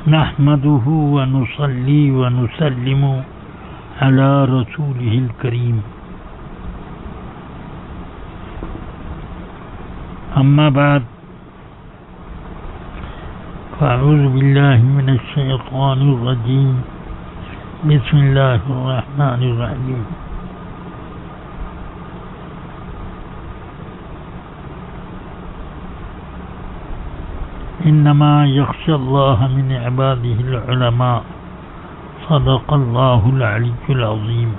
نحمده ونصلي ونسلم على رسوله الكريم أما بعد فأعوذ بالله من الشيطان الرجيم بسم الله الرحمن الرحيم إنما يخشى الله من عباده العلماء صدق الله العلي العظيم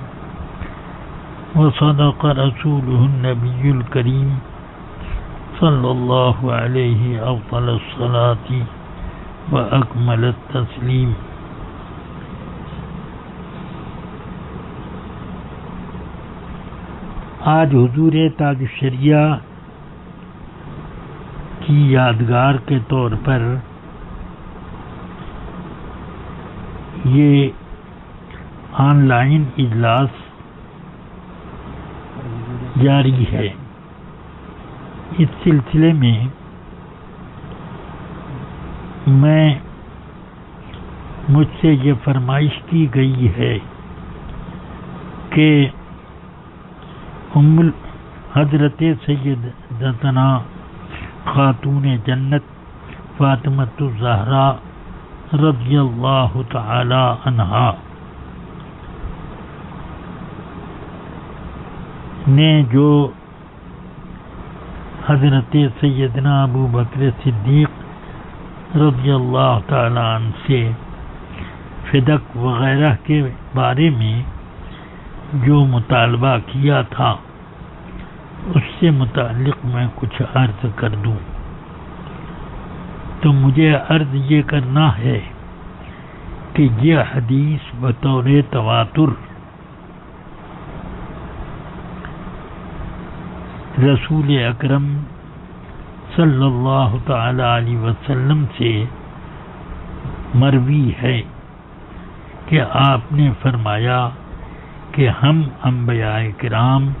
وصدق رسوله النبي الكريم صلى الله عليه أفضل الصلاة وأكمل التسليم. آج حضور تاج الشریعہ کی یادگار کے طور پر یہ آن لائن اجلاس جاری ہے. اس سلسلے میں مجھ سے یہ فرمائش کی گئی ہے کہ حضرت سیدتنا خاتون جنت فاطمۃ الزہرا رضی اللہ تعالی عنہا نے جو حضرت سیدنا ابو بکر صدیق رضی اللہ تعالی عنہ سے فدق وغیرہ کے بارے میں جو مطالبہ کیا تھا اس سے متعلق میں کچھ عرض کر دوں. تو مجھے عرض یہ کرنا ہے کہ یہ حدیث بطور تواتر رسول اکرم صلی اللہ تعالی علیہ وسلم سے مروی ہے کہ آپ نے فرمایا کہ ہم انبیاء کرام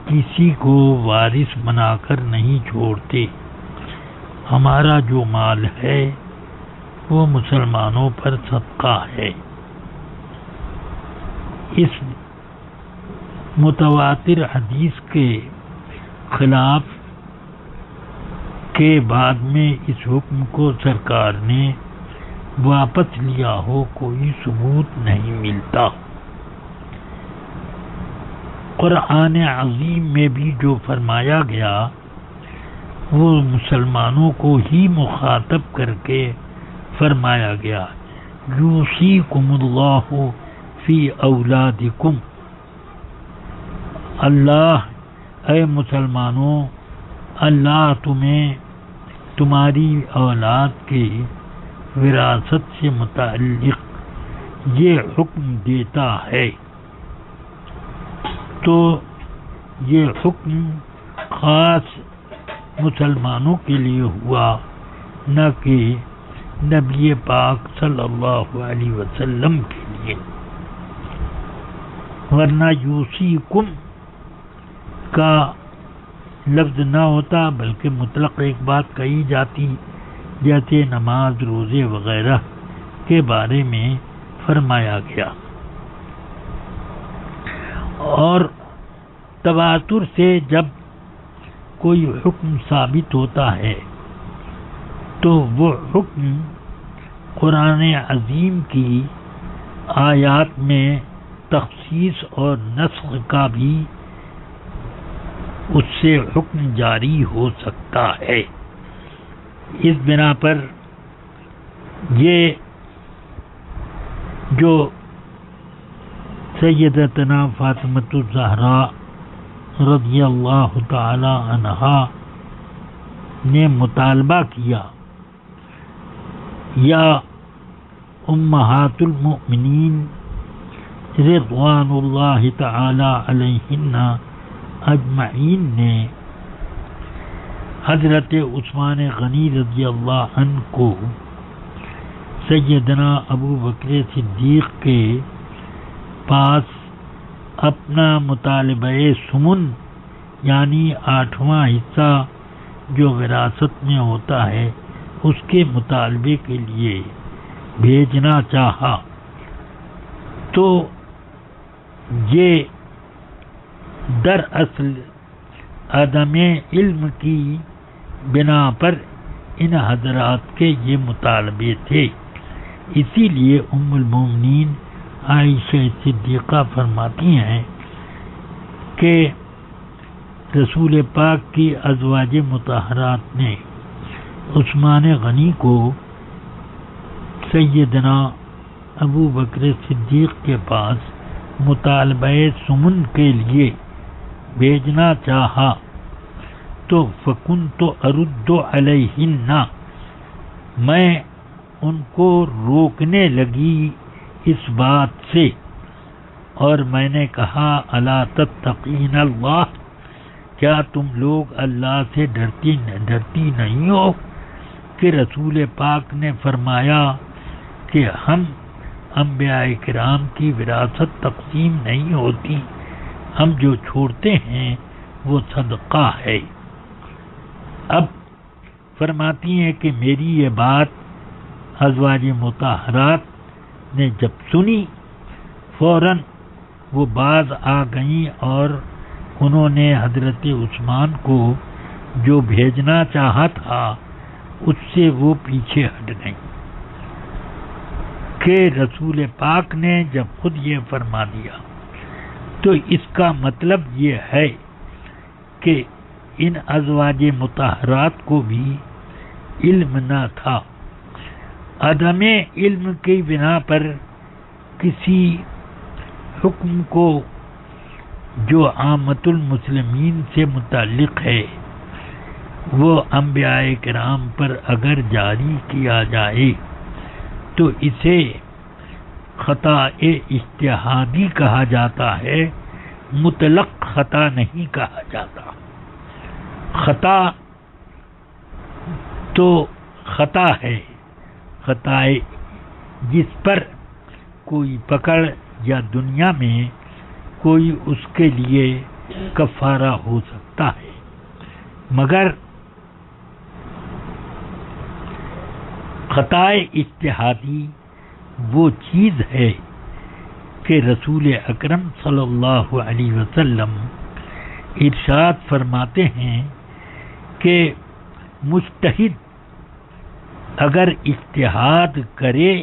کسی کو وارث بنا کر نہیں چھوڑتے. ہمارا جو مال ہے وہ مسلمانوں پر صدقہ ہے. اس متواتر حدیث کے خلاف کے بعد میں اس حکم کو سرکار نے واپس لیا ہو کوئی ثبوت نہیں ملتا. قرآن عظیم میں بھی جو فرمایا گیا وہ مسلمانوں کو ہی مخاطب کر کے فرمایا گیا. یوصیکم اللہ فی اولادکم. اللہ اے مسلمانوں، اللہ تمہیں تمہاری اولاد کے وراثت سے متعلق یہ حکم دیتا ہے. تو یہ حکم خاص مسلمانوں کے لیے ہوا، نہ کہ نبی پاک صلی اللہ علیہ وسلم کے لیے. ورنہ یوصیکم کا لفظ نہ ہوتا بلکہ مطلق ایک بات کہی جاتی، جیسے نماز روزے وغیرہ کے بارے میں فرمایا گیا. اور تواتر سے جب کوئی حکم ثابت ہوتا ہے تو وہ حکم قرآن عظیم کی آیات میں تخصیص اور نسخ کا بھی اس سے حکم جاری ہو سکتا ہے. اس بنا پر یہ جو سیدتنا فاطمۃ الزہرا رضی اللہ تعالی عنہا نے مطالبہ کیا، یا امہات المؤمنین رضوان اللہ تعالی علیہن اجمعین نے حضرت عثمان غنی رضی اللہ عنہ کو سیدنا ابو بکر صدیق کے پاس اپنا مطالبہ سمن یعنی 8واں حصہ جو وراثت میں ہوتا ہے اس کے مطالبے کے لیے بھیجنا چاہا تو یہ دراصل عدم علم کی بنا پر ان حضرات کے یہ مطالبے تھے. اسی لیے ام المومنین عائشہ صدیقہ فرماتی ہیں کہ رسول پاک کی ازواج مطہرات نے عثمان غنی کو سیدنا ابو بکر صدیق کے پاس مطالبہ سمن کے لیے بھیجنا چاہا تو فکنت ارد علیہن، میں ان کو روکنے لگی اس بات سے، اور میں نے کہا الا تتقین اللہ، کیا تم لوگ اللہ سے ڈرتی نہیں ہو کہ رسول پاک نے فرمایا کہ ہم انبیاء کرام کی وراثت تقسیم نہیں ہوتی، ہم جو چھوڑتے ہیں وہ صدقہ ہے. اب فرماتی ہیں کہ میری یہ بات ازواج مطہرات نے جب سنی فوراً وہ باز آ گئیں اور انہوں نے حضرت عثمان کو جو بھیجنا چاہا تھا اس سے وہ پیچھے ہٹ گئیں کہ رسول پاک نے جب خود یہ فرما دیا تو اس کا مطلب یہ ہے کہ ان ازواج مطہرات کو بھی علم نہ تھا. عدم علم کی بنا پر کسی حکم کو جو عامت المسلمین سے متعلق ہے وہ انبیاء کرام پر اگر جاری کیا جائے تو اسے خطا اجتہادی کہا جاتا ہے، مطلق خطا نہیں کہا جاتا. خطا تو خطا ہے، خطا جس پر کوئی پکڑ یا دنیا میں کوئی اس کے لیے کفارہ ہو سکتا ہے، مگر خطا اجتہادی وہ چیز ہے کہ رسول اکرم صلی اللہ علیہ وسلم ارشاد فرماتے ہیں کہ مجتہد اگر اجتہاد کرے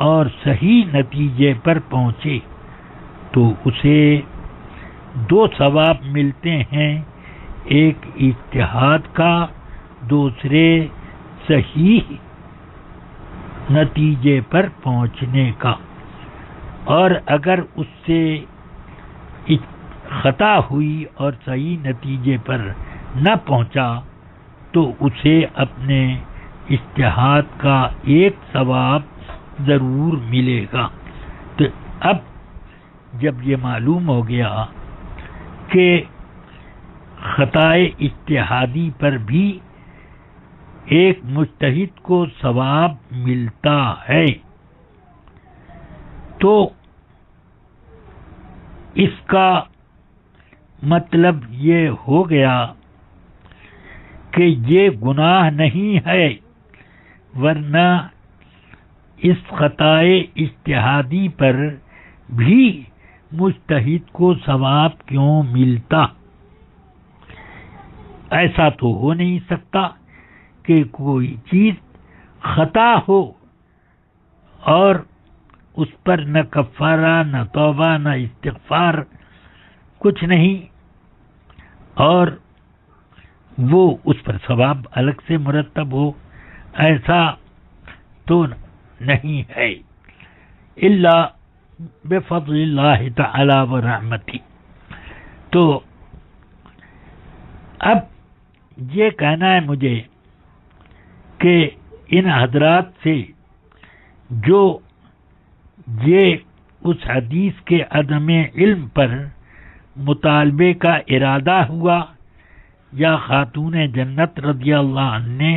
اور صحیح نتیجے پر پہنچے تو اسے 2 ثواب ملتے ہیں، ایک اجتہاد کا، دوسرے صحیح نتیجے پر پہنچنے کا. اور اگر اس سے خطا ہوئی اور صحیح نتیجے پر نہ پہنچا تو اسے اپنے اجتہاد کا 1 ثواب ضرور ملے گا. تو اب جب یہ معلوم ہو گیا کہ خطا اجتہادی پر بھی ایک مجتہد کو ثواب ملتا ہے تو اس کا مطلب یہ ہو گیا کہ یہ گناہ نہیں ہے، ورنہ اس خطا اجتہادی پر بھی مجتہد کو ثواب کیوں ملتا؟ ایسا تو ہو نہیں سکتا کہ کوئی چیز خطا ہو اور اس پر نہ کفارہ، نہ توبہ، نہ استغفار، کچھ نہیں، اور وہ اس پر ثواب الگ سے مرتب ہو. ایسا تو نہیں ہے، الا بفضل اللہ تعالی و رحمتی. تو اب یہ کہنا ہے مجھے کہ ان حضرات سے جو یہ اس حدیث کے عدم علم پر مطالبے کا ارادہ ہوا، یا خاتون جنت رضی اللہ عنہ نے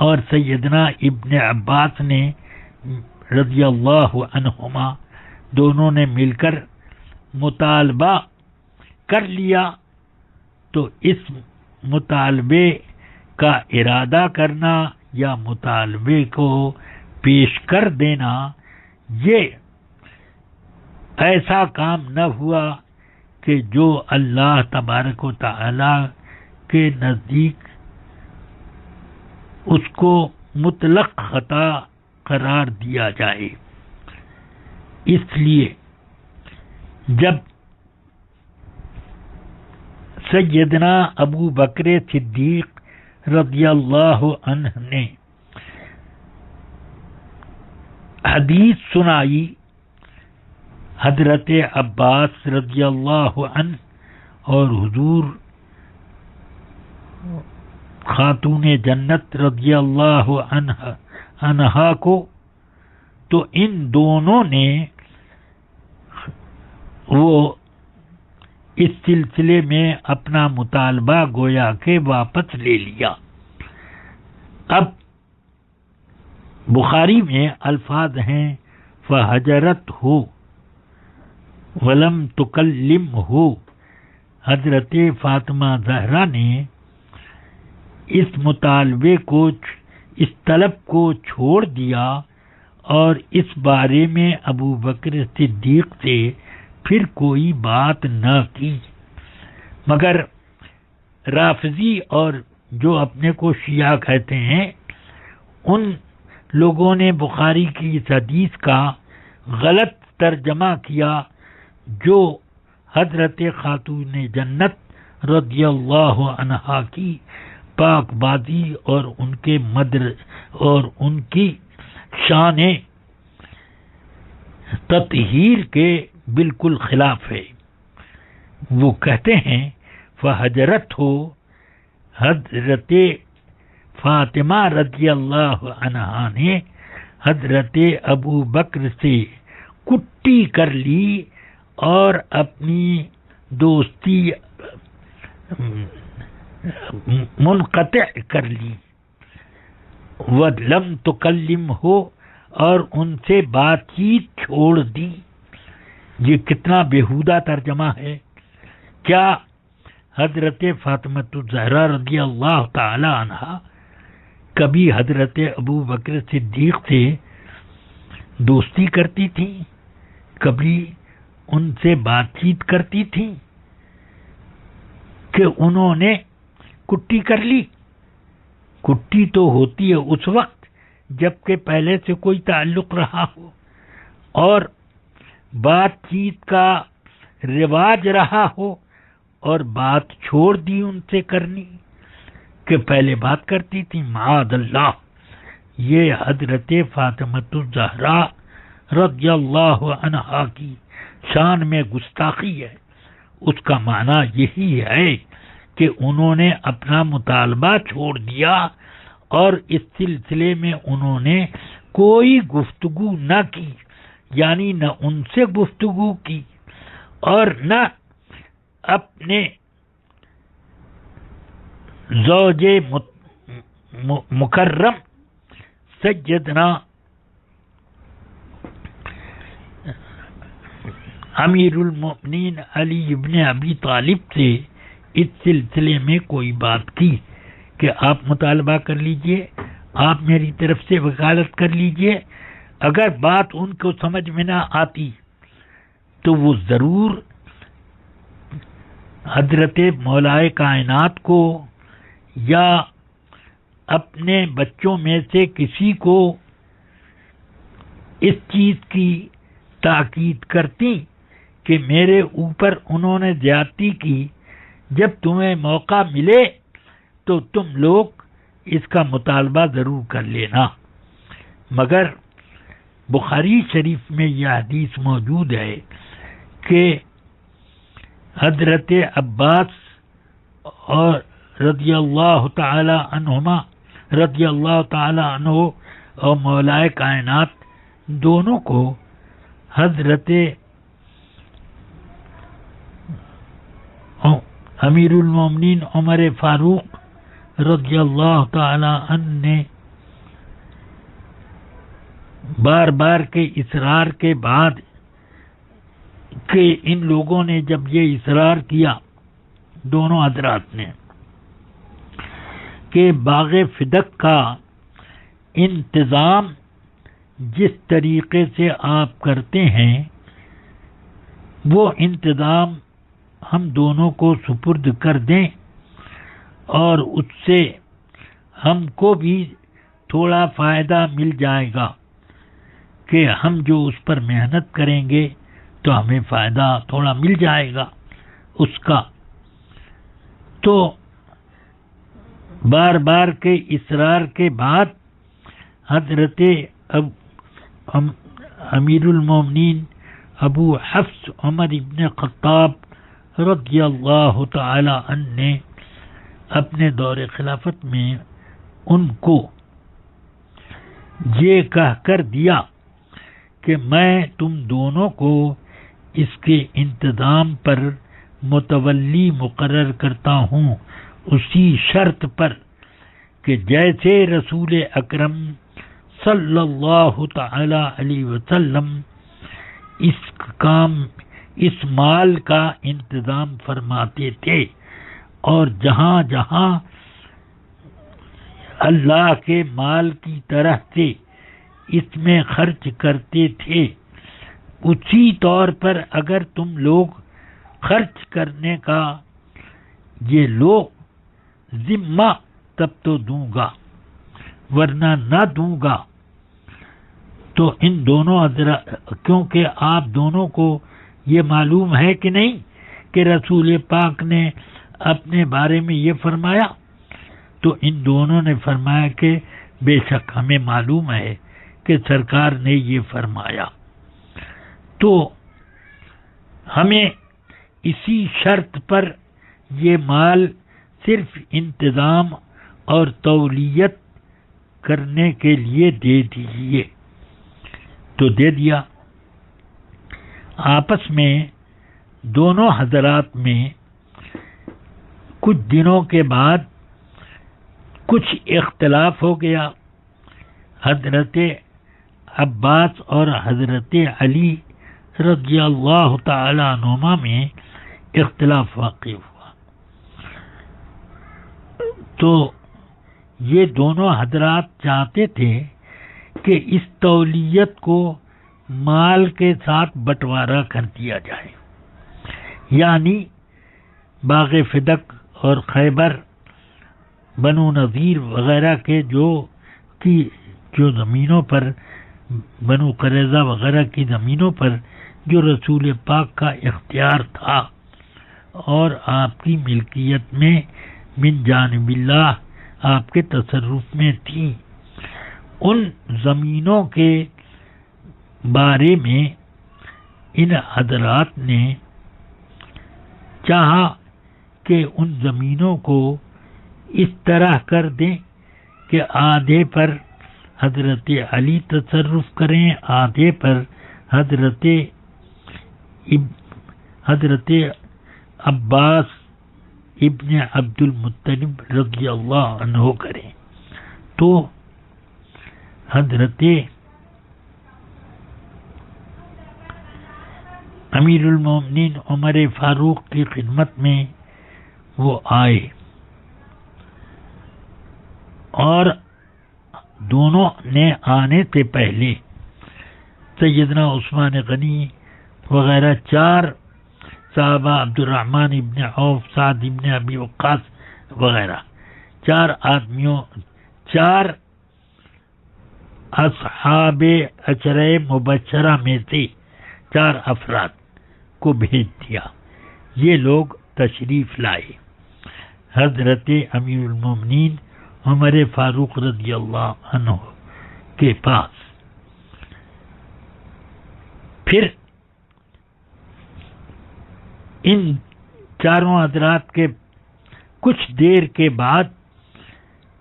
اور سیدنا ابن عباس نے رضی اللہ عنہما دونوں نے مل کر مطالبہ کر لیا، تو اس مطالبے کا ارادہ کرنا یا مطالبے کو پیش کر دینا یہ ایسا کام نہ ہوا کہ جو اللہ تبارک و تعالی کے نزدیک اس کو مطلق خطا قرار دیا جائے. اس لیے جب سیدنا ابو بکر صدیق رضی اللہ عنہ نے حدیث سنائی حضرت عباس رضی اللہ عنہ اور حضور خاتون جنت رضی اللہ عنہا کو، تو ان دونوں نے وہ اس سلسلے میں اپنا مطالبہ گویا کہ واپس لے لیا. اب بخاری میں الفاظ ہیں فحجرت ہو ولم تکلم ہو. حضرت فاطمہ زہرا نے اس مطالبے کو، اس طلب کو چھوڑ دیا اور اس بارے میں ابو بکر صدیق سے پھر کوئی بات نہ کی. مگر رافضی اور جو اپنے کو شیعہ کہتے ہیں، ان لوگوں نے بخاری کی اس حدیث کا غلط ترجمہ کیا جو حضرت خاتون جنت رضی اللہ عنہا کی پاک بازی اور ان کے اور ان کی شان تطہیر کے بالکل خلاف ہے. وہ کہتے ہیں فحجرت ہو، حضرت فاطمہ رضی اللہ عنہا نے حضرت ابو بکر سے کٹی کر لی اور اپنی دوستی منقطع کر لی. وَلَمْ تُكَلِّمْ ہو، اور ان سے بات چیت چھوڑ دی. یہ کتنا بیہودہ ترجمہ ہے. کیا حضرت فاطمہ الزہرا رضی اللہ تعالی عنہا کبھی حضرت ابو بکر صدیق سے دوستی کرتی تھی؟ کبھی ان سے بات چیت کرتی تھی کہ انہوں نے کٹی کر لی؟ کٹی تو ہوتی ہے اس وقت جبکہ پہلے سے کوئی تعلق رہا ہو اور بات چیت کا رواج رہا ہو اور بات چھوڑ دی ان سے کرنی کہ پہلے بات کرتی تھی. معاذ اللہ، یہ حضرت فاطمہ الزہرا رضی اللہ عنہا کی شان میں گستاخی ہے. اس کا معنی یہی ہے کہ انہوں نے اپنا مطالبہ چھوڑ دیا اور اس سلسلے میں انہوں نے کوئی گفتگو نہ کی، یعنی نہ ان سے گفتگو کی اور نہ اپنے زوج مکرم سیدنا امیر المؤمنین علی ابن ابی طالب سے اس سلسلے میں کوئی بات کی کہ آپ مطالبہ کر لیجئے، آپ میری طرف سے وکالت کر لیجئے. اگر بات ان کو سمجھ میں نہ آتی تو وہ ضرور حضرت مولائے کائنات کو یا اپنے بچوں میں سے کسی کو اس چیز کی تاکید کرتی کہ میرے اوپر انہوں نے زیادتی کی، جب تمہیں موقع ملے تو تم لوگ اس کا مطالبہ ضرور کر لینا. مگر بخاری شریف میں یہ حدیث موجود ہے کہ حضرت عباس اور رضی اللہ تعالی عنہ اور مولائے کائنات دونوں کو حضرت امیر المومنین عمر فاروق رضی اللہ تعالی عنہ نے بار بار کے اصرار کے بعد کہ ان لوگوں نے جب یہ اصرار کیا دونوں حضرات نے کہ باغ فدق کا انتظام جس طریقے سے آپ کرتے ہیں وہ انتظام ہم دونوں کو سپرد کر دیں، اور اس سے ہم کو بھی تھوڑا فائدہ مل جائے گا کہ ہم جو اس پر محنت کریں گے تو ہمیں فائدہ تھوڑا مل جائے گا اس کا۔ تو بار بار کے اصرار کے بعد حضرت امیر المومنین ابو حفص عمر ابن خطاب رضی اللہ تعالی عنہ نے اپنے دور خلافت میں ان کو یہ کہہ کر دیا کہ میں تم دونوں کو اس کے انتظام پر متولی مقرر کرتا ہوں، اسی شرط پر کہ جیسے رسول اکرم صلی اللہ تعالی علیہ وسلم اس مال کا انتظام فرماتے تھے، اور جہاں جہاں اللہ کے مال کی طرح سے اس میں خرچ کرتے تھے، اسی طور پر اگر تم لوگ خرچ کرنے کا یہ لو ذمہ تب تو دوں گا، ورنہ نہ دوں گا۔ تو ان دونوں کیونکہ آپ دونوں کو یہ معلوم ہے کہ نہیں کہ رسول پاک نے اپنے بارے میں یہ فرمایا، تو ان دونوں نے فرمایا کہ بے شک ہمیں معلوم ہے کہ سرکار نے یہ فرمایا، تو ہمیں اسی شرط پر یہ مال صرف انتظام اور تولیت کرنے کے لیے دے دیجیے۔ تو دے دیا۔ آپس میں دونوں حضرات میں کچھ دنوں کے بعد کچھ اختلاف ہو گیا۔ حضرت عباس اور حضرت علی رضی اللہ تعالی عنہما میں اختلاف واقع ہوا، تو یہ دونوں حضرات چاہتے تھے کہ اس تولیت کو مال کے ساتھ بٹوارا کر دیا جائے، یعنی باغ فدق اور خیبر، بنو نذیر وغیرہ کے جو زمینوں پر، بنو قریظہ وغیرہ کی زمینوں پر جو رسول پاک کا اختیار تھا اور آپ کی ملکیت میں من جانب اللہ آپ کے تصرف میں تھی، ان زمینوں کے بارے میں ان حضرات نے چاہا کہ ان زمینوں کو اس طرح کر دیں کہ آدھے پر حضرت علی تصرف کریں، آدھے پر حضرت عباس ابن عبد المطلب رضی اللہ عنہ کریں۔ تو حضرت امیر المومنین عمر فاروق کی خدمت میں وہ آئے، اور دونوں نے آنے سے پہلے سیدنا عثمان غنی وغیرہ 4 صحابہ، عبد الرحمن ابن عوف، سعد ابن ابی وقاص وغیرہ 4 آدمیوں، 4 اصحاب عشرہ مبشرہ میں سے 4 افراد کو بھیج دیا، یہ لوگ تشریف لائے حضرت امیر المومنین عمر فاروق رضی اللہ عنہ کے پاس۔ پھر ان 4 حضرات کے کچھ دیر کے بعد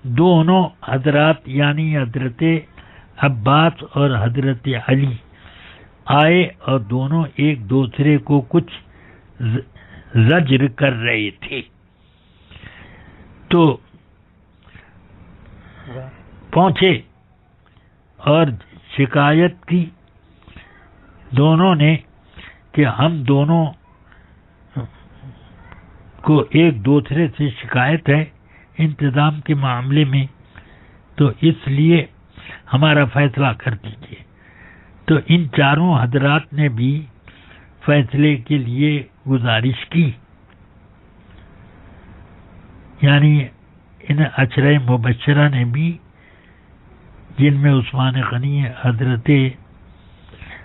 دونوں حضرات یعنی حضرت عباس اور حضرت علی آئے، اور دونوں ایک دوسرے کو کچھ زجر کر رہے تھے۔ تو پہنچے اور شکایت کی دونوں نے کہ ہم دونوں کو ایک دوسرے سے شکایت ہے انتظام کے معاملے میں، تو اس لیے ہمارا فیصلہ کر دیجیے۔ تو ان چاروں حضرات نے بھی فیصلے کے لیے گزارش کی، یعنی ان عشرہ مبشرہ نے بھی، جن میں عثمان غنی، حضرت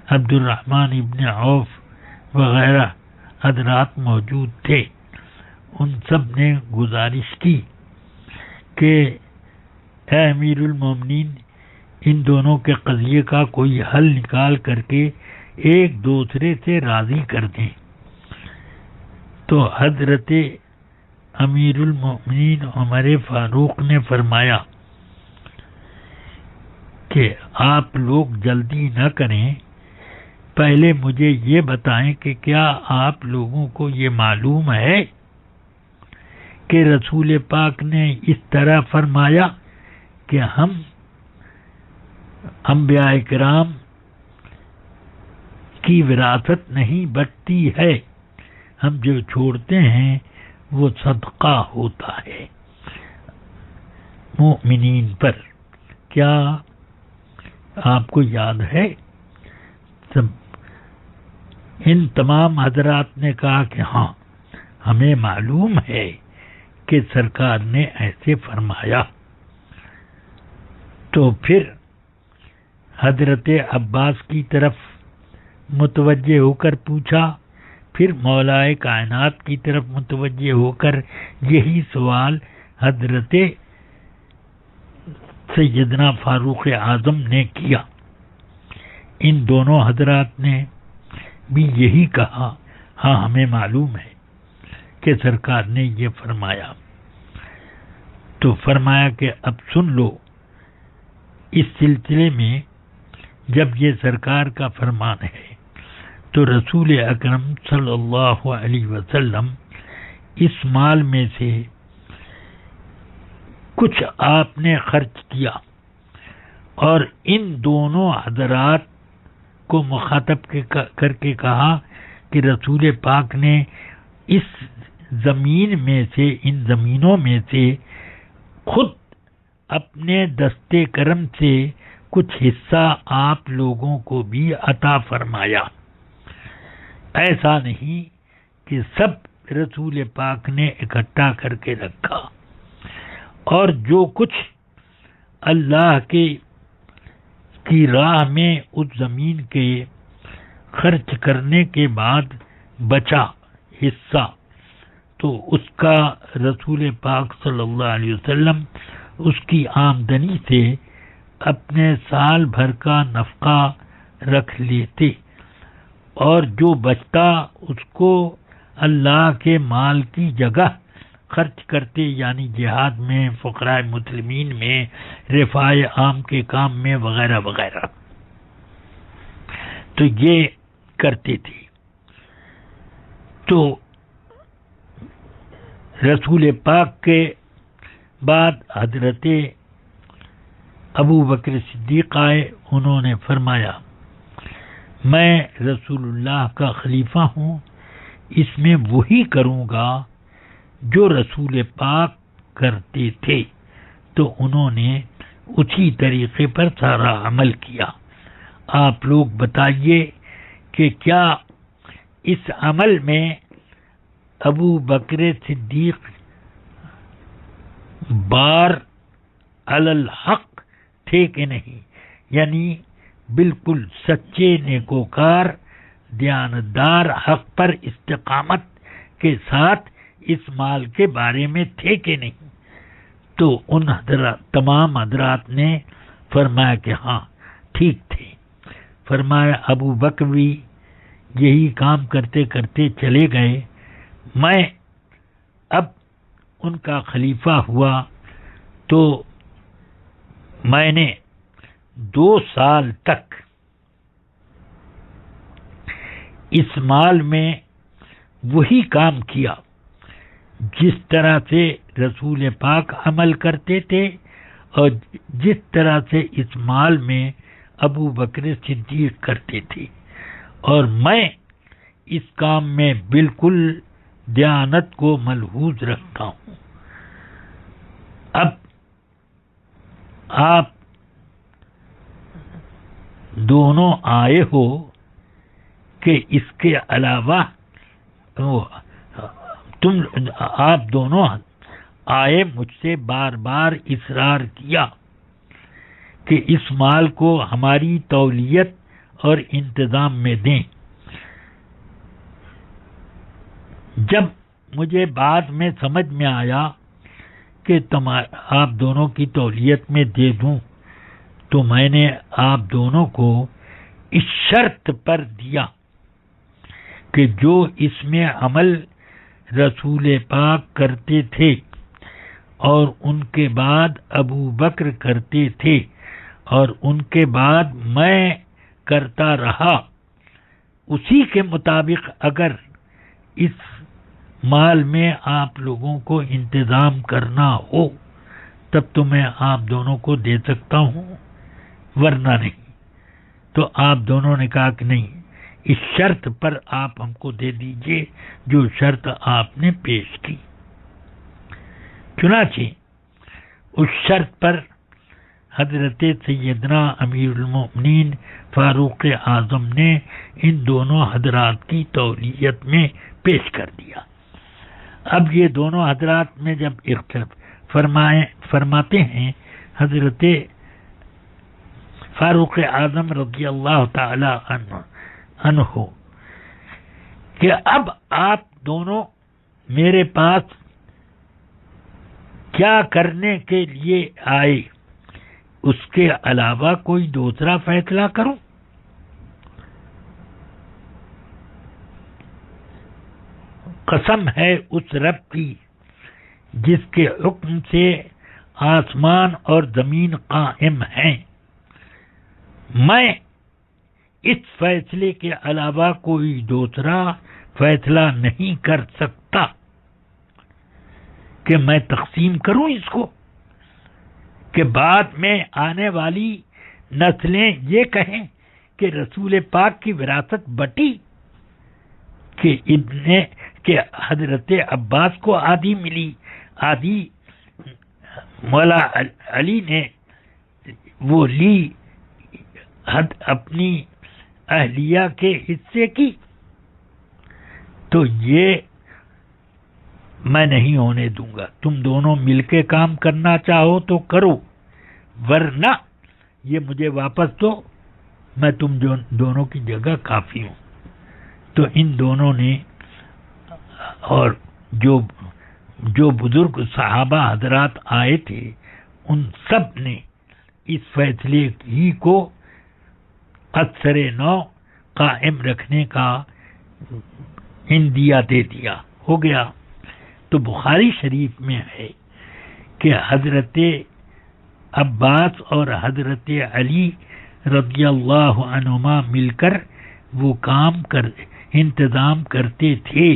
عبد الرحمن ابن عوف وغیرہ حضرات موجود تھے، ان سب نے گزارش کی کہ اے امیر المومنین، ان دونوں کے قضیے کا کوئی حل نکال کر کے ایک دوسرے سے راضی کر دیں۔ تو حضرت امیر المومنین عمر فاروق نے فرمایا کہ آپ لوگ جلدی نہ کریں، پہلے مجھے یہ بتائیں کہ کیا آپ لوگوں کو یہ معلوم ہے کہ رسول پاک نے اس طرح فرمایا کہ ہم انبیاء کرام کی وراثت نہیں بٹتی ہے، ہم جو چھوڑتے ہیں وہ صدقہ ہوتا ہے مومنین پر۔ کیا آپ کو یاد ہے؟ ان تمام حضرات نے کہا کہ ہاں، ہمیں معلوم ہے کہ سرکار نے ایسے فرمایا۔ تو پھر حضرت عباس کی طرف متوجہ ہو کر پوچھا، پھر مولائے کائنات کی طرف متوجہ ہو کر یہی سوال حضرت سیدنا فاروق اعظم نے کیا۔ ان دونوں حضرات نے بھی یہی کہا، ہاں ہمیں معلوم ہے کہ سرکار نے یہ فرمایا۔ تو فرمایا کہ اب سن لو، اس سلسلے میں جب یہ سرکار کا فرمان ہے تو رسول اکرم صلی اللہ علیہ وسلم اس مال میں سے کچھ آپ نے خرچ کیا، اور ان دونوں حضرات کو مخاطب کر کے کہا کہ رسول پاک نے اس زمین میں سے، ان زمینوں میں سے خود اپنے دستے کرم سے کچھ حصہ آپ لوگوں کو بھی عطا فرمایا۔ ایسا نہیں کہ سب رسول پاک نے اکٹھا کر کے رکھا، اور جو کچھ اللہ کی راہ میں اس زمین کے خرچ کرنے کے بعد بچا حصہ، تو اس کا رسول پاک صلی اللہ علیہ وسلم اس کی آمدنی سے اپنے سال بھر کا نفقہ رکھ لیتے، اور جو بچتا اس کو اللہ کے مال کی جگہ خرچ کرتے، یعنی جہاد میں، فقراء مسلمین میں، رفاع عام کے کام میں، وغیرہ وغیرہ۔ تو یہ کرتے تھے۔ تو رسول پاک کے بعد حضرت ابو بکر صدیق آئے، انہوں نے فرمایا میں رسول اللہ کا خلیفہ ہوں، اس میں وہی کروں گا جو رسول پاک کرتے تھے۔ تو انہوں نے اسی طریقے پر سارا عمل کیا۔ آپ لوگ بتائیے کہ کیا اس عمل میں ابو بکر صدیق بار علی الحق تھے کہ نہیں؟ یعنی بالکل سچے نیکوکار، دیانتدار، حق پر استقامت کے ساتھ اس مال کے بارے میں تھے کہ نہیں؟ تو ان تمام حضرات نے فرمایا کہ ہاں ٹھیک تھے۔ فرمایا ابو بکر بھی یہی کام کرتے کرتے چلے گئے، میں اب ان کا خلیفہ ہوا، تو میں نے 2 سال تک اس مال میں وہی کام کیا جس طرح سے رسول پاک عمل کرتے تھے، اور جس طرح سے اس مال میں ابو بکر صدیق کرتے تھے، اور میں اس کام میں بالکل دیانت کو ملحوظ رکھتا ہوں۔ اب آپ دونوں آئے ہو کہ اس کے علاوہ آپ دونوں آئے مجھ سے بار بار اصرار کیا کہ اس مال کو ہماری تولیت اور انتظام میں دیں. جب مجھے بعد میں سمجھ میں آیا کہ آپ دونوں کی تولیت میں دے دوں تو میں نے آپ دونوں کو اس شرط پر دیا کہ جو اس میں عمل رسول پاک کرتے تھے اور ان کے بعد ابو بکر کرتے تھے اور ان کے بعد میں کرتا رہا، اسی کے مطابق اگر اس مال میں آپ لوگوں کو انتظام کرنا ہو تب تو میں آپ دونوں کو دے سکتا ہوں، ورنہ نہیں. تو آپ دونوں نے کہا کہ نہیں، اس شرط پر آپ ہم کو دے دیجئے جو شرط آپ نے پیش کی. چنانچہ اس شرط پر حضرت سیدنا امیر المؤمنین فاروق اعظم نے ان دونوں حضرات کی تولیت میں پیش کر دیا. اب یہ دونوں حضرات میں جب اختلاف فرماتے ہیں حضرت فاروق اعظم رضی اللہ تعالی عنہ کہ اب آپ دونوں میرے پاس کیا کرنے کے لیے آئے، اس کے علاوہ کوئی دوسرا فیصلہ کروں؟ قسم ہے اس رب کی جس کے حکم سے آسمان اور زمین قائم ہیں، میں اس فیصلے کے علاوہ کوئی دوسرا فیصلہ نہیں کر سکتا کہ میں تقسیم کروں اس کو، کہ بعد میں آنے والی نسلیں یہ کہیں کہ رسول پاک کی وراثت بٹی، کہ حضرت عباس کو آدھی ملی، آدھی مولا علی نے وہ لی اپنی اہلیہ کے حصے کی. تو یہ میں نہیں ہونے دوں گا. تم دونوں مل کے کام کرنا چاہو تو کرو، ورنہ یہ مجھے واپس دو، میں تم دونوں کی جگہ کافی ہوں. تو ان دونوں نے اور جو بزرگ صحابہ حضرات آئے تھے ان سب نے اس فیصلے ہی کو اثر نو قائم رکھنے کا اندیا دے دیا. ہو گیا. تو بخاری شریف میں ہے کہ حضرت عباس اور حضرت علی رضی اللہ عنہما مل کر وہ کام انتظام کرتے تھے،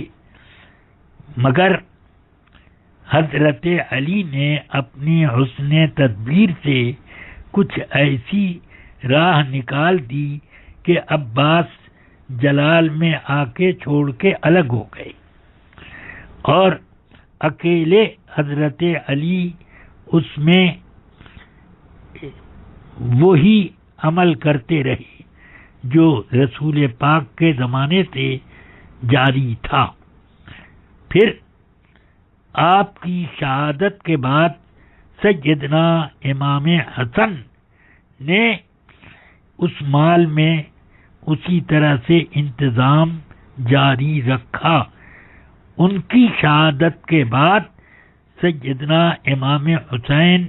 مگر حضرت علی نے اپنی حسن تدبیر سے کچھ ایسی راہ نکال دی کہ عباس جلال میں آ کے چھوڑ کے الگ ہو گئے اور اکیلے حضرت علی اس میں وہی عمل کرتے رہے جو رسول پاک کے زمانے سے جاری تھا. پھر آپ کی شہادت کے بعد سیدنا امام حسن نے اس مال میں اسی طرح سے انتظام جاری رکھا. ان کی شہادت کے بعد سیدنا امام حسین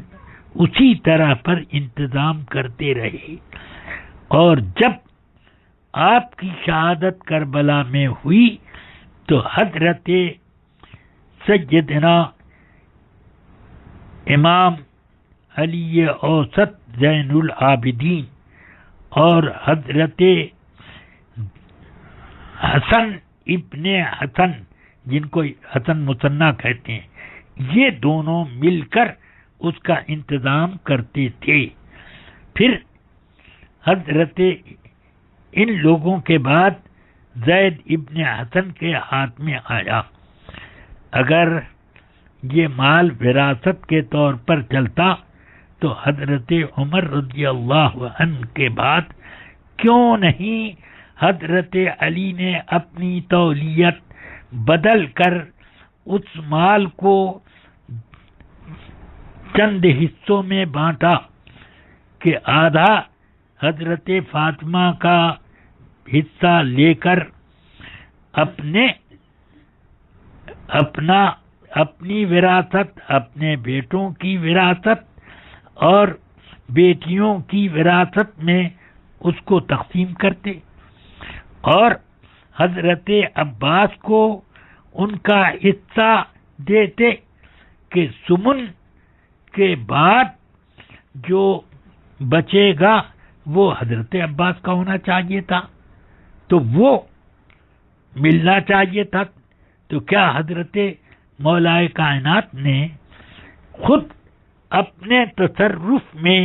اسی طرح پر انتظام کرتے رہے، اور جب آپ کی شہادت کربلا میں ہوئی تو حضرت سیدنا امام علی اوسط زین العابدین اور حضرت حسن ابن حسن، جن کو حسن مثنیٰ کہتے ہیں، یہ دونوں مل کر اس کا انتظام کرتے تھے. پھر حضرت ان لوگوں کے بعد زید ابن حسن کے ہاتھ میں آیا. اگر یہ مال وراثت کے طور پر چلتا تو حضرت عمر رضی اللہ عنہ کے بعد کیوں نہیں حضرت علی نے اپنی تولیت بدل کر اس مال کو چند حصوں میں بانٹا کہ آدھا حضرت فاطمہ کا حصہ لے کر اپنی وراثت، اپنے بیٹوں کی وراثت اور بیٹیوں کی وراثت میں اس کو تقسیم کرتے، اور حضرت عباس کو ان کا حصہ دیتے کہ سمن کے بعد جو بچے گا وہ حضرت عباس کا ہونا چاہیے تھا، تو وہ ملنا چاہیے تھا۔ تو کیا حضرت مولائے کائنات نے خود اپنے تصرف میں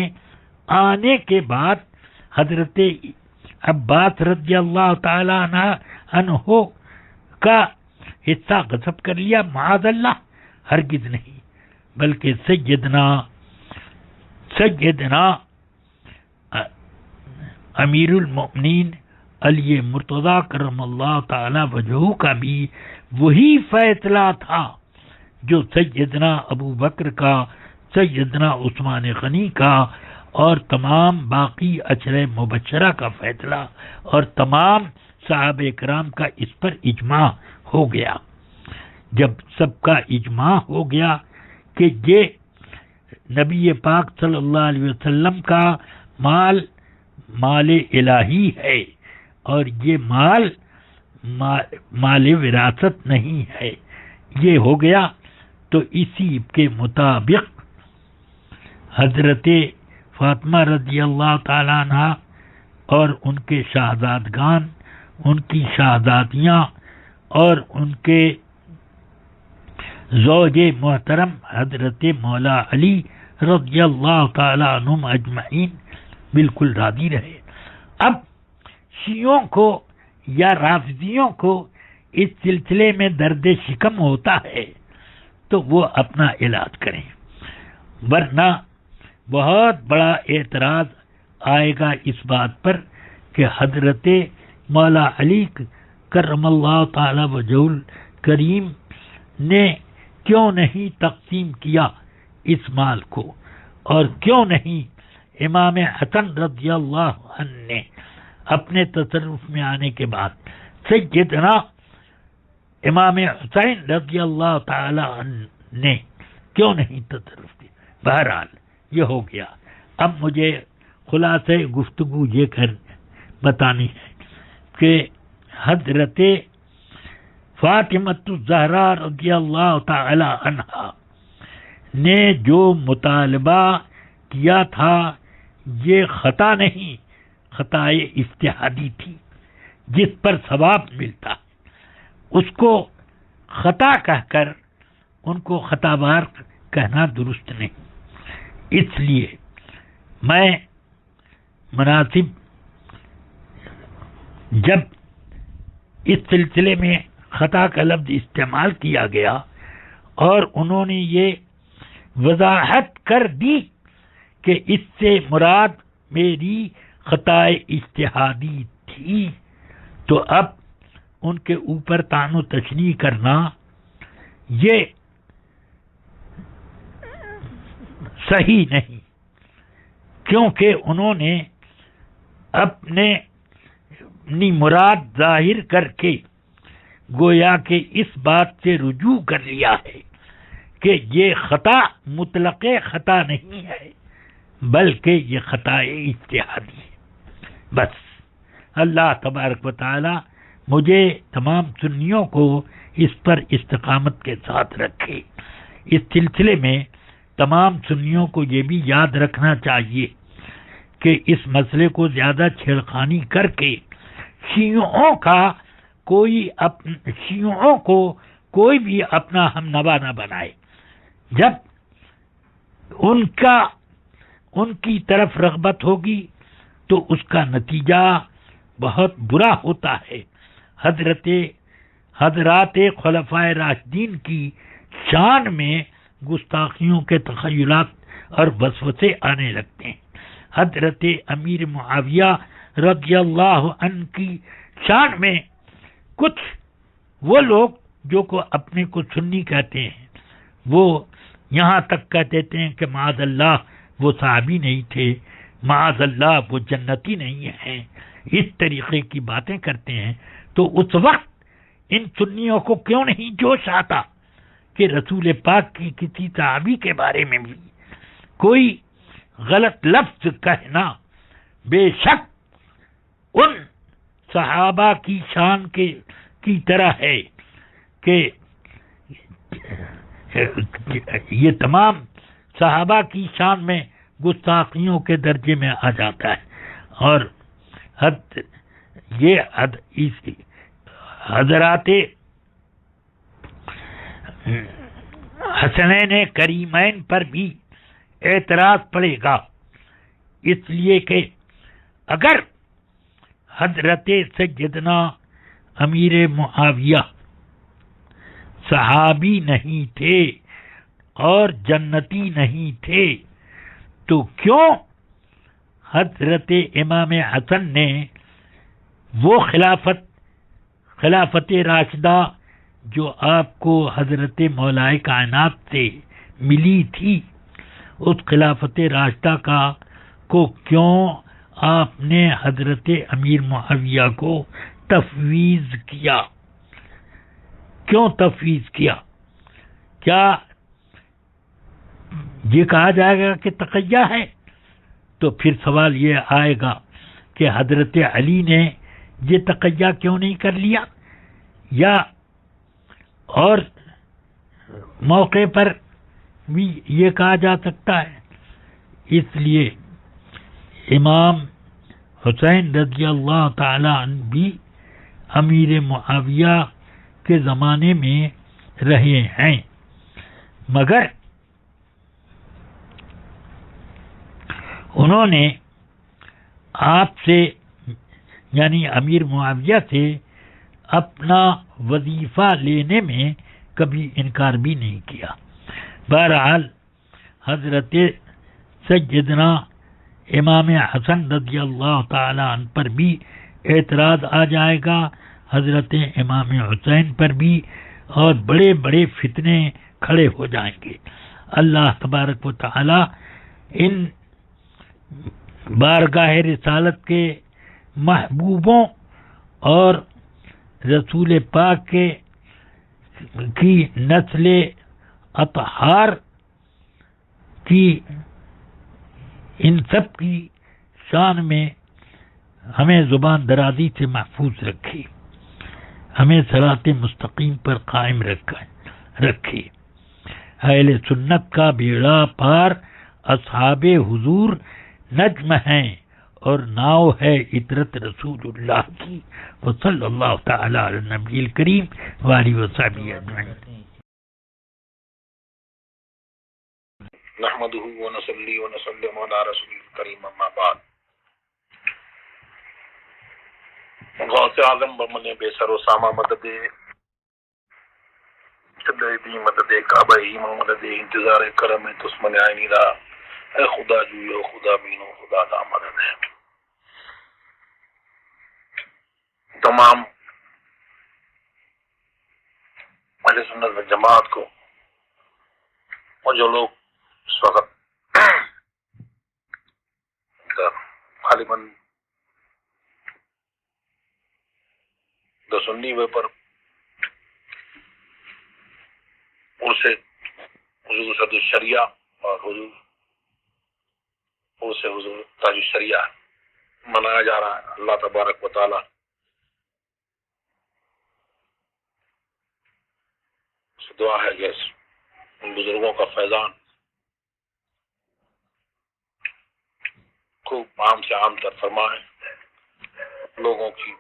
آنے کے بعد حضرت عباس رضی اللہ تعالی عنہ کا حصہ غصب کر لیا؟ معاذ اللہ، ہرگز نہیں، بلکہ سیدنا امیر المؤمنین علی مرتضی کرم اللہ تعالی وجہہ کا بھی وہی فیصلہ تھا جو سیدنا ابو بکر کا، سیدنا عثمان غنی کا اور تمام باقی عشرہ مبشرہ کا فیصلہ اور تمام صحابہ کرام کا اس پر اجماع ہو گیا۔ جب سب کا اجماع ہو گیا کہ یہ نبی پاک صلی اللہ علیہ وسلم کا مال الہی ہے اور یہ مال وراثت نہیں ہے، یہ ہو گیا، تو اسی کے مطابق حضرت فاطمہ رضی اللہ تعالی عنہ اور ان کے شہزادگان، ان کی شہزادیاں اور ان کے زوج محترم حضرت مولا علی رضی اللہ تعالی عنہم اجمعین بالکل راضی رہے۔ اب شیعوں کو یا رافضیوں کو اس سلسلے میں درد شکم ہوتا ہے تو وہ اپنا علاج کریں، ورنہ بہت بڑا اعتراض آئے گا اس بات پر کہ حضرت مولا علی کرم اللہ تعالی وجہ الکریم نے کیوں نہیں تقسیم کیا اس مال کو، اور کیوں نہیں امام حسن رضی اللہ عنہ نے اپنے تصرف میں آنے کے بعد سیدنا امام حسین رضی اللہ تعالی عنہ نے کیوں نہیں تصرف کیا؟ بہرحال یہ ہو گیا۔ اب مجھے خلاصہ گفتگو یہ بتانی ہے کہ حضرت فاطمۃ الزہرا رضی اللہ تعالی عنہا نے جو مطالبہ کیا تھا یہ خطا نہیں، خطائے اجتہادی تھی جس پر ثواب ملتا، اس کو خطا کہہ کر ان کو خطا بار کہنا درست نہیں۔ اس لیے میں مناسب جب اس سلسلے میں خطا کا لفظ استعمال کیا گیا اور انہوں نے یہ وضاحت کر دی کہ اس سے مراد میری خطائے اجتہادی تھی، تو اب ان کے اوپر طعن و تشنیع کرنا یہ صحیح نہیں، کیونکہ انہوں نے اپنی مراد ظاہر کر کے گویا کہ اس بات سے رجوع کر لیا ہے کہ یہ خطا مطلق خطا نہیں ہے بلکہ یہ خطا اجتہادی ہے۔ بس اللہ تبارک و تعالی مجھے تمام سنیوں کو اس پر استقامت کے ساتھ رکھے۔ اس سلسلے میں تمام سنیوں کو یہ بھی یاد رکھنا چاہیے کہ اس مسئلے کو زیادہ چھیڑخانی کر کے شیعوں کو کوئی بھی اپنا ہم نوا نہ بنائے۔ جب ان کی طرف رغبت ہوگی تو اس کا نتیجہ بہت برا ہوتا ہے۔ حضرات خلفائے راشدین کی شان میں گستاخیوں کے تخیلات اور وسوسے آنے لگتے ہیں۔ حضرت امیر معاویہ رضی اللہ عنہ کی شان میں کچھ وہ لوگ جو کو اپنے کو سنی کہتے ہیں، وہ یہاں تک کہہ دیتے ہیں کہ معاذ اللہ وہ صحابی نہیں تھے، معاذ اللہ وہ جنتی نہیں ہیں، اس طریقے کی باتیں کرتے ہیں. تو اس وقت ان سنیوں کو کیوں نہیں جوش آتا کہ رسول پاک کی کسی صحابی کے بارے میں بھی کوئی غلط لفظ کہنا بے شک ان صحابہ کی شان کی طرح ہے کہ یہ تمام صحابہ کی شان میں گستاخیوں کے درجے میں آ جاتا ہے. اور حضرات حسنین کریمین پر بھی اعتراض پڑے گا، اس لیے کہ اگر حضرت سیدنا امیر معاویہ صحابی نہیں تھے اور جنتی نہیں تھے تو کیوں حضرت امام حسن نے وہ خلافت راشدہ جو آپ کو حضرت مولائے کائنات سے ملی تھی، اس خلافت راشدہ کو کیوں آپ نے حضرت امیر معاویہ کو تفویض کیا؟ کیوں تفویض کیا؟ کیا یہ کہا جائے گا کہ تقیہ ہے؟ تو پھر سوال یہ آئے گا کہ حضرت علی نے یہ تقیہ کیوں نہیں کر لیا، یا اور موقع پر بھی یہ کہا جا سکتا ہے. اس لیے امام حسین رضی اللہ تعالی عنہ بھی امیر معاویہ کے زمانے میں رہے ہیں، مگر انہوں نے آپ سے یعنی امیر معاویہ سے اپنا وظیفہ لینے میں کبھی انکار بھی نہیں کیا. بہرحال حضرت سیدنا امام حسن رضی اللہ تعالی عنہ پر بھی اعتراض آ جائے گا، حضرت امام حسین پر بھی، اور بڑے بڑے فتنے کھڑے ہو جائیں گے. اللہ تبارک و تعالی ان بارگاہ رسالت کے محبوبوں اور رسول پاک کی نسل اطہار کی ان سب کی شان میں ہمیں زبان درازی سے محفوظ رکھے، ہمیں صراط مستقیم پر قائم رکھے. اہل سنت کا بیڑا پار اصحاب حضور نجم ہیں اور ناؤ ہے عطرت رسول اللہ کی. وصلی اللہ تعالی علی النبی الکریم وآلہ وصحبہ اجمعین. نحمده ونصلي ونسلم على رسول الكريم اما بعد. غوث اعظم بمن بے سر و سامہ مدد چلے مدد کعبہ مدد انتظار کرم تسمن عینی را اے خدا جویو خدا بینو خدا دا مدد ہے. تمام اہل سنت و جماعت کو اور جو لوگ اس وقت غالباً سنی وے پر عرص حضور صد الشریعہ اور حضور تاج الشریعہ منایا جا رہا ہے. اللہ تبارک و تعالی سے دعا ہے کہ ان بزرگوں کا فیضان خوب عام سے عام تر فرمائے، لوگوں کی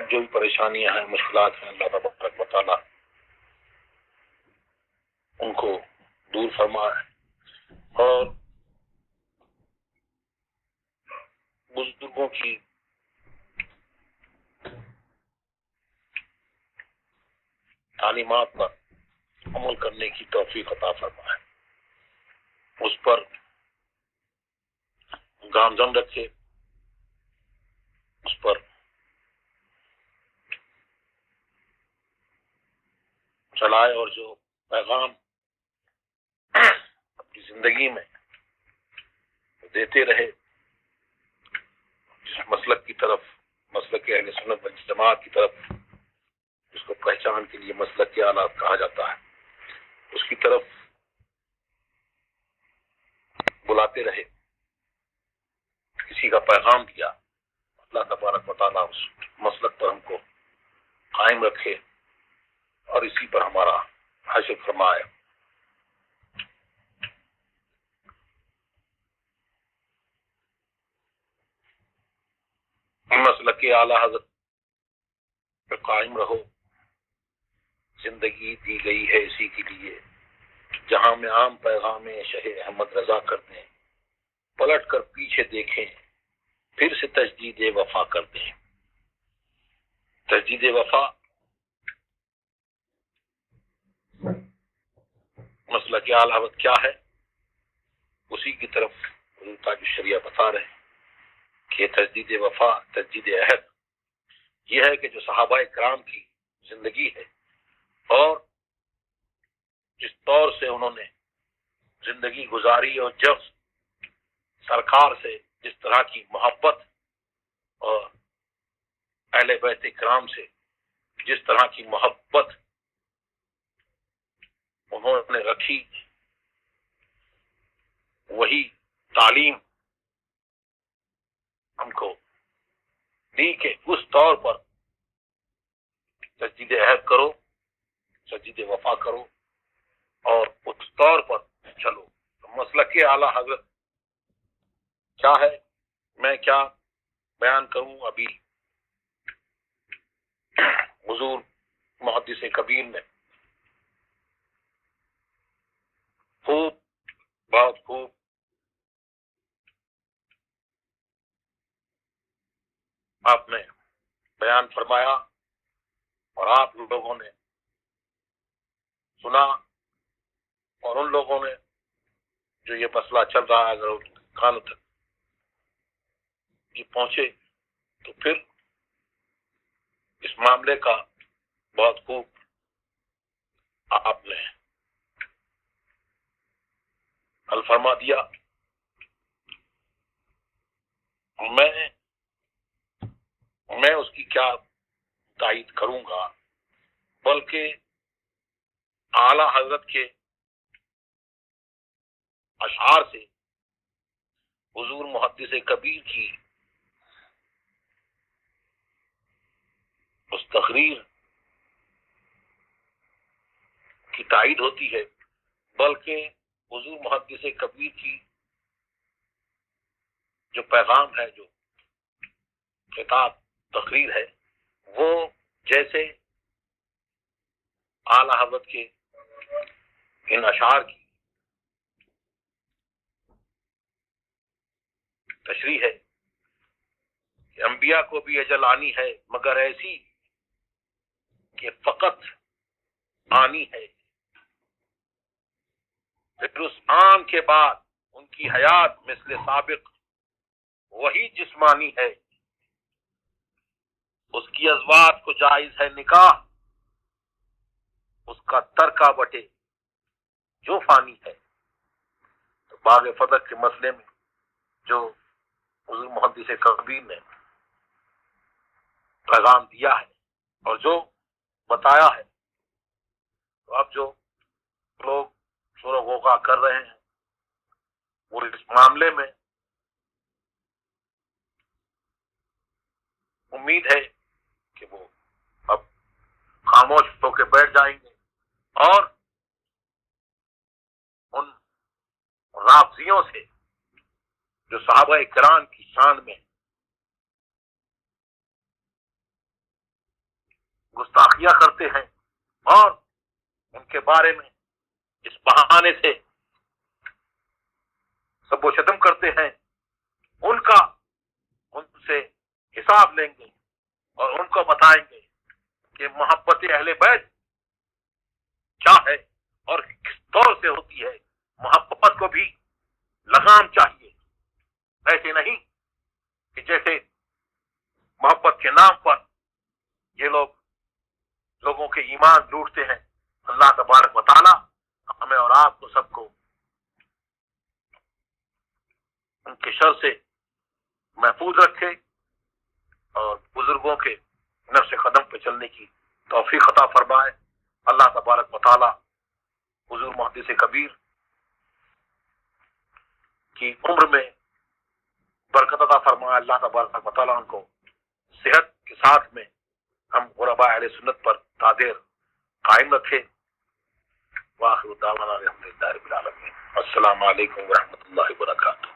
جو بھی پریشانیاں ہیں مشکلات ہیں اللہ تبارک و تعالی ان کو دور فرمائے، اور بزرگوں کی تعلیمات پر عمل کرنے کی توفیق عطا فرمائے، اس پر گامزن رکھے، اس پر چلائے، اور جو پیغام اپنی زندگی میں دیتے رہے، جس مسلک کی طرف، مسلک اہل سنت والجماعت کی طرف، جس کو پہچان کے لیے مسلک کے آلات کہا جاتا ہے، اس کی طرف بلاتے رہے، کسی کا پیغام دیا، اللہ تبارک و تعالیٰ اس مسلک پر ہم کو قائم رکھے اور اسی پر ہمارا حشر فرمائے۔ مسلک اعلی حضرت پہ قائم رہو، زندگی دی گئی ہے اسی کے لیے، جہاں میں عام پیغام شہ احمد رضا کر دیں، پلٹ کر پیچھے دیکھیں، پھر سے تجدید وفا کر دیں۔ تجدید وفا مسلک اعلی حضرت کیا ہے، اسی کی طرف حضور تاج الشریعہ بتا رہے ہیں کہ تجدید وفا، تجدید عہد، یہ ہے کہ جو صحابہ کرام کی زندگی ہے اور جس طور سے انہوں نے زندگی گزاری، اور جب سرکار سے جس طرح کی محبت اور اہل بیت کرام سے جس طرح کی محبت انہوں نے رکھی، وہی تعلیم ہم کو دی کہ اس طور پر تجدید عہد کرو، تجدید وفا کرو اور اس طور پر چلو۔ مسلک اعلی حضرت کیا ہے، میں کیا بیان کروں؟ ابھی حضور محدث کبیر نے خوب، بہت خوب آپ نے بیان فرمایا اور آپ لوگوں نے سنا، اور ان لوگوں نے جو یہ مسئلہ چل رہا ہے اگر ان کانوں تک یہ پہنچے تو پھر اس معاملے کا بہت خوب آپ نے حل فرما دیا۔ میں اس کی کیا تائید کروں گا، بلکہ اعلی حضرت کے اشعار سے حضور محدث کبیر کی اس تقریر کی تائید ہوتی ہے، بلکہ حضور محدث کبیر کی جو پیغام ہے، جو خطاب تقریر ہے، وہ جیسے اعلی حضرت کے ان اشعار کی تشریح ہے کہ انبیاء کو بھی اجل آنی ہے، مگر ایسی کہ فقط آنی ہے، پھر اس آن کے بعد ان کی حیات مثل سابق وہی جسمانی ہے، اس کی ازواج کو جائز ہے نکاح، اس کا ترکہ بٹے جو فانی ہے۔ تو باغ فتح کے مسئلے میں جو حضور محدث کبیر نے پیغام دیا ہے اور جو بتایا ہے، تو اب جو لوگ شور و غوغا کر رہے ہیں وہ اس معاملے میں امید ہے کہ وہ اب خاموش ہو کے بیٹھ جائیں گے اور ان رافضیوں سے جو صحابہ کرام کی شان میں گستاخیاں کرتے ہیں اور ان کے بارے میں اس بہانے سے سب و شتم کرتے ہیں، ان سے حساب لیں گے اور ان کو بتائیں گے کہ محبت اہل بیت کیا ہے اور کس طور سے ہوتی ہے۔ محبت کو بھی لگام چاہیے، ایسے نہیں ایمان لوٹتے ہیں، اللہ تبارک و تعالی ہمیں اور آپ کو سب کو ان کے شر سے محفوظ رکھے اور بزرگوں کے نقش قدم پہ چلنے کی توفیق عطا فرمائے۔ اللہ تبارک و تعالی حضور محدث کبیر کی عمر میں برکت عطا فرمائے۔ اللہ تبارک و تعالی ان کو صحت کے ساتھ میں ہم غرباء اہل سنت پر تادیر قائم رکھے۔ وآخر دعوانا الحمدللہ رب العالمین۔ السلام علیکم ورحمۃ اللہ وبرکاتہ۔